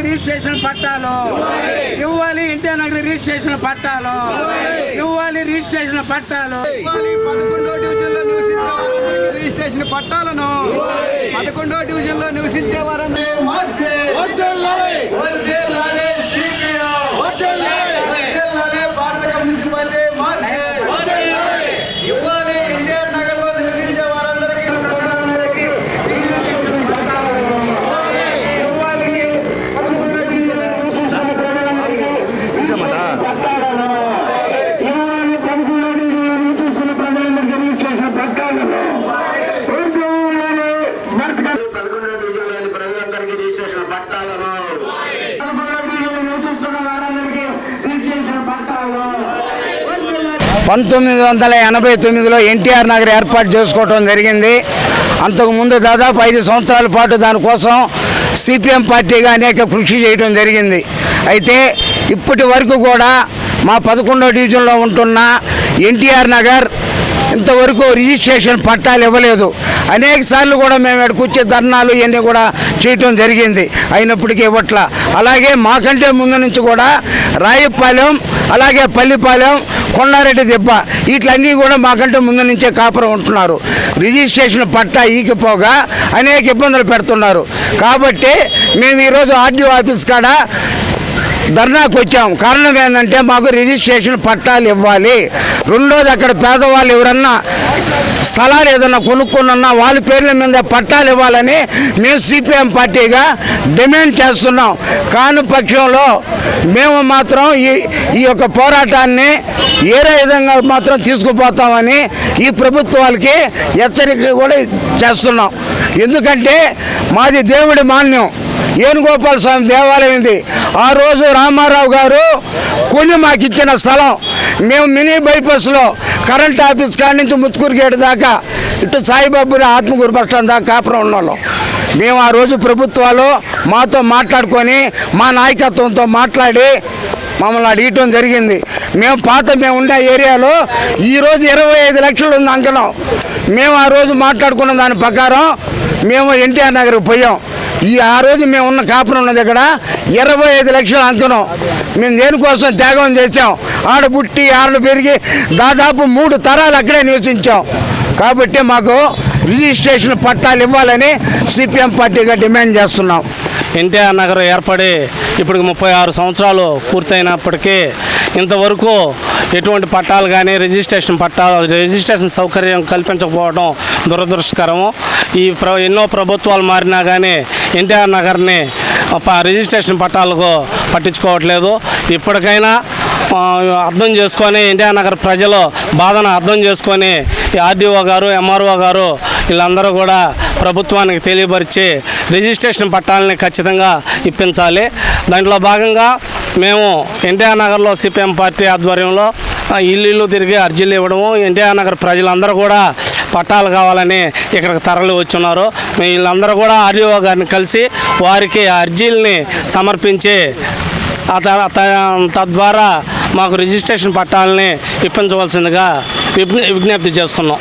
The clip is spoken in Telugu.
రిజిస్ట్రేషన్ పట్టాలు ఇవ్వాలి, ఎన్టీఆర్ నగర్ రిజిస్ట్రేషన్ పట్టాలు ఇవ్వాలి, రిజిస్ట్రేషన్ పట్టాలు 11వ డివిజన్లో నివసించే వారందరికీ రిజిస్ట్రేషన్ పట్టాలను 11వ డివిజన్లో నివసించే వారందరికీ భారత కమ్యూనిస్ట్ పార్టీ ఇవ్వాలి, ఎన్టీఆర్ నగర్ లో నివసించే వారందరికీ రిజిస్ట్రేషన్ పట్టాలను 1989లో ఎన్టీఆర్ నగర్ ఏర్పాటు చేసుకోవడం జరిగింది. అంతకుముందు దాదాపు 5 సంవత్సరాల పాటు దానికోసం సిపిఎం పార్టీగా అనేక కృషి చేయడం జరిగింది. అయితే ఇప్పటి వరకు కూడా మా 11వ డివిజన్లో ఉంటున్న ఎన్టీఆర్ నగర్ ఇంతవరకు రిజిస్ట్రేషన్ పట్టాలు ఇవ్వలేదు. అనేక సార్లు కూడా మేము ఇక్కడ కూర్చే ధర్నాలు ఇవన్నీ కూడా చేయటం జరిగింది, అయినప్పటికీ ఇవ్వట్ల. అలాగే మాకంటే ముందు నుంచి కూడా రాయపాలెం, అలాగే పల్లిపాలెం, కొండారెడ్డి దెబ్బ వీటిలన్నీ కూడా మాకంటే ముందు నుంచే కాపురం ఉంటున్నారు. రిజిస్ట్రేషన్ పట్టా ఈకపోగా అనేక ఇబ్బందులు పెడుతున్నారు. కాబట్టి మేము ఈరోజు ఆర్డీఓ ఆఫీస్ కాడ ధర్నాకు వచ్చాం. కారణం ఏంటంటే మాకు రిజిస్ట్రేషన్ పట్టాలు ఇవ్వాలి. రెండోది, అక్కడ పేదవాళ్ళు ఎవరన్నా స్థలాలు ఏదన్నా కొనుక్కున్నా వాళ్ళ పేర్ల మీద పట్టాలు ఇవ్వాలని మేము సిపిఎం పార్టీగా డిమాండ్ చేస్తున్నాం. కాని పక్షంలో మేము మాత్రం ఈ యొక్క పోరాటాన్ని ఏరే విధంగా మాత్రం తీసుకుపోతామని ఈ ప్రభుత్వాలకి హెచ్చరిక కూడా చేస్తున్నాం. ఎందుకంటే మాది దేవుడి మాన్యం, ఏనుగోపాల స్వామి దేవాలయం ఇది. ఆ రోజు రామారావు గారు కొని మాకు ఇచ్చిన స్థలం. మేము మినీ బైపాస్లో కరెంట్ ఆఫీస్ కాడి నుంచి ముత్తుకూరు గేటు దాకా, ఇటు సాయిబాబుని ఆత్మకూరు బస్ స్టాండ్ దాకా కాపురం ఉన్నాం. మేము ఆ రోజు ప్రభుత్వాలు మాతో మాట్లాడుకొని మా నాయకత్వంతో మాట్లాడి మమ్మల్ని అడిగటం జరిగింది. మేము ఉండే ఏరియాలో ఈరోజు 25 లక్షలు ఉంది అంకణం. మేము ఆ రోజు మాట్లాడుకున్న దాని ప్రకారం మేము ఎన్టీఆర్ నగర్కి పోయాం. ఆ రోజు మేము ఉన్న కాపురం ఉన్న దగ్గర 25 లక్షలు అంకణం. మేము దేనికోసం త్యాగం చేసాం. ఆడ పుట్టి ఆడ పెరిగి దాదాపు 3 తరాలు అక్కడే నివసించాం. కాబట్టి మాకు రిజిస్ట్రేషన్ పట్టాలు ఇవ్వాలని సిపిఎం పార్టీగా డిమాండ్ చేస్తున్నాం. ఎన్టీఆర్ నగర్ ఏర్పడి ఇప్పటికి 36 సంవత్సరాలు పూర్తయినప్పటికీ ఇంతవరకు ఎటువంటి పట్టాలు కానీ రిజిస్ట్రేషన్ సౌకర్యం కల్పించకపోవడం దురదృష్టకరము. ఎన్నో ప్రభుత్వాలు మారినా కానీ ఎన్టీఆర్ నగర్ని రిజిస్ట్రేషన్ పట్టాలకు పట్టించుకోవట్లేదు. ఇప్పటికైనా అర్థం చేసుకొని ఎన్టీఆర్ నగర్ ప్రజలు బాధను అర్థం చేసుకొని ఆర్డీఓ గారు, ఎంఆర్ఓ గారు వీళ్ళందరూ కూడా ప్రభుత్వానికి తెలియపరిచి రిజిస్ట్రేషన్ పట్టాలని ఖచ్చితంగా ఇప్పించాలి. దాంట్లో భాగంగా మేము ఎన్టీఆర్ నగర్లో సిపిఎం పార్టీ ఆధ్వర్యంలో ఇల్లు తిరిగి అర్జీలు ఇవ్వడము, ఎన్టీఆర్ నగర్ ప్రజలందరూ కూడా పట్టాలు కావాలని ఇక్కడికి తరలి వచ్చున్నారు. వీళ్ళందరూ కూడా ఆర్డీఓ గారిని కలిసి వారికి అర్జీలని సమర్పించి తద్వారా మాకు రిజిస్ట్రేషన్ పట్టాలని ఇప్పించవలసిందిగా విజ్ఞప్తి చేస్తున్నాం.